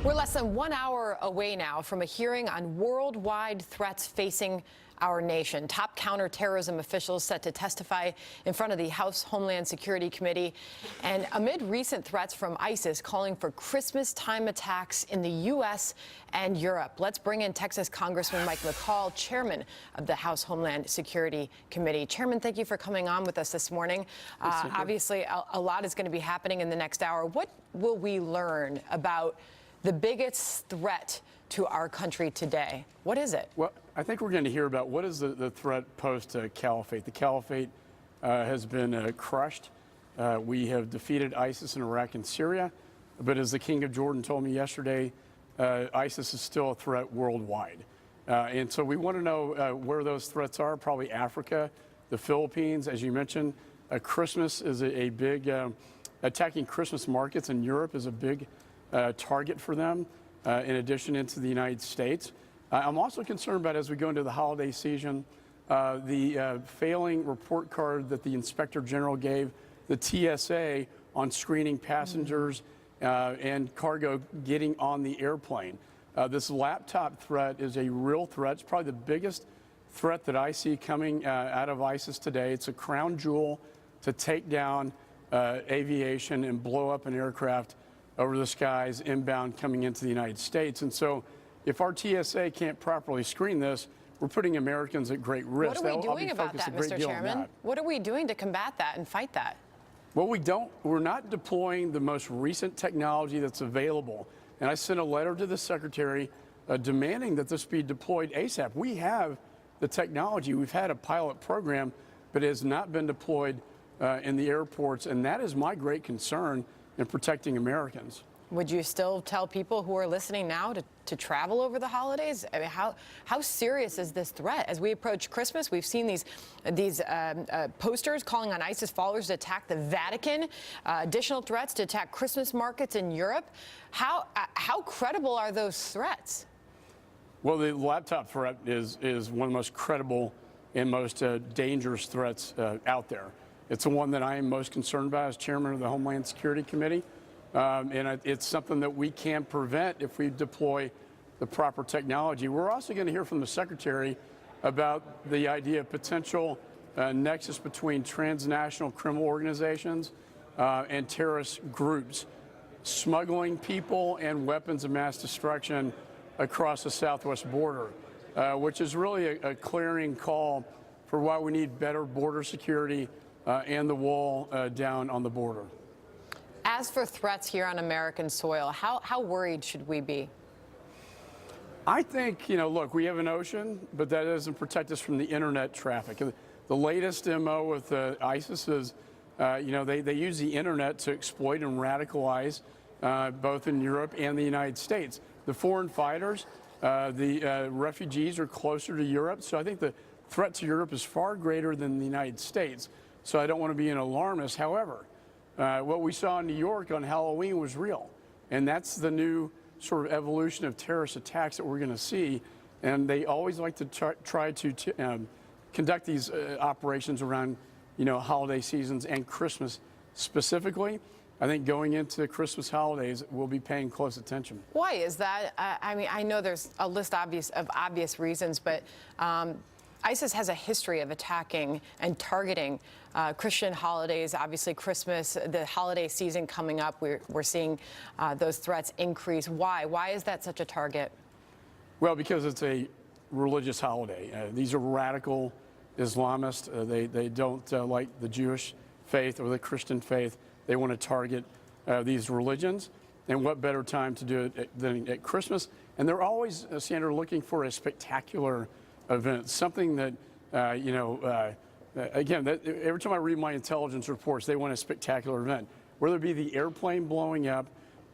We're less than 1 hour away now from a hearing on worldwide threats facing our nation. Top counterterrorism officials set to testify in front of the House Homeland Security Committee. And amid recent threats from ISIS calling for Christmas-time attacks in the U.S. and Europe. Let's bring in Texas Congressman Mike McCaul, chairman of the House Homeland Security Committee. Chairman, thank you for coming on with us this morning. Obviously, a lot is going to be happening in the next hour. What will we learn about the biggest threat to our country today? What is it? Well, I think we're going to hear about what is the threat post-caliphate. The caliphate has been crushed. We have defeated ISIS in Iraq and Syria. But as the King of Jordan told me yesterday, ISIS is still a threat worldwide. And so we want to know where those threats are, probably Africa, the Philippines, as you mentioned. Christmas is a big, attacking Christmas markets in Europe is a big target for them, in addition into the United States. I'm also concerned about, as we go into the holiday season, the failing report card that the Inspector General gave the TSA on screening passengers and cargo getting on the airplane. This laptop threat is a real threat. It's probably the biggest threat that I see coming out of ISIS today. It's a crown jewel to take down aviation and blow up an aircraft over the skies inbound coming into the United States. And so if our TSA can't properly screen this, we're putting Americans at great risk. What are we doing about that, Mr. Chairman? What are we doing to combat that and fight that? Well, we're not deploying the most recent technology that's available. And I sent a letter to the Secretary demanding that this be deployed ASAP. We have the technology. We've had a pilot program, but it has not been deployed in the airports. And that is my great concern in protecting Americans. Would you still tell people who are listening now to travel over the holidays? I mean, how serious is this threat? As we approach Christmas, we've seen these posters calling on ISIS followers to attack the Vatican, additional threats to attack Christmas markets in Europe. How credible are those threats? Well, the laptop threat is one of the most credible and most dangerous threats out there. It's the one that I am most concerned about as chairman of the Homeland Security Committee. And it's something that we can prevent if we deploy the proper technology. We're also going to hear from the Secretary about the idea of potential nexus between transnational criminal organizations and terrorist groups, smuggling people and weapons of mass destruction across the southwest border, which is really a clarion call for why we need better border security and the wall down on the border. As for threats here on American soil, how worried should we be? I think, look, we have an ocean, but that doesn't protect us from the internet traffic. The latest MO with ISIS is, they use the internet to exploit and radicalize both in Europe and the United States. The foreign fighters, the refugees are closer to Europe, so I think the threat to Europe is far greater than the United States. So I don't want to be an alarmist. However, what we saw in New York on Halloween was real. And that's the new sort of evolution of terrorist attacks that we're going to see. And they always like to try to conduct these operations around, holiday seasons and Christmas specifically. I think going into the Christmas holidays, we'll be paying close attention. Why is that? I mean, I know there's a list of obvious reasons, but ISIS has a history of attacking and targeting Christian holidays. Obviously, Christmas, the holiday season coming up, we're seeing those threats increase. Why? Why is that such a target? Well, because it's a religious holiday. These are radical Islamists. They don't like the Jewish faith or the Christian faith. They want to target these religions. And what better time to do it than at Christmas? And they're always, Sandra, looking for a spectacular event, something that, again, every time I read my intelligence reports, they want a spectacular event, whether it be the airplane blowing up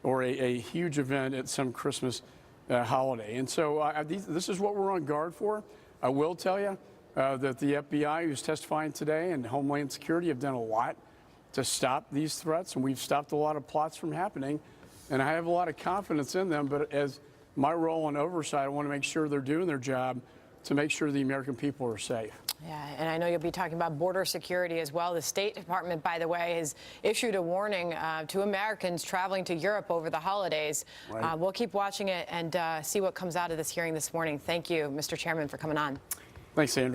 or a huge event at some Christmas holiday. And so this is what we're on guard for. I will tell you that the FBI, who's testifying today, and Homeland Security have done a lot to stop these threats, and we've stopped a lot of plots from happening. And I have a lot of confidence in them, but as my role in oversight, I want to make sure they're doing their job to make sure the American people are safe. Yeah, and I know you'll be talking about border security as well. The State Department, by the way, has issued a warning to Americans traveling to Europe over the holidays. Right. We'll keep watching it and see what comes out of this hearing this morning. Thank you, Mr. Chairman, for coming on. Thanks, Sandra.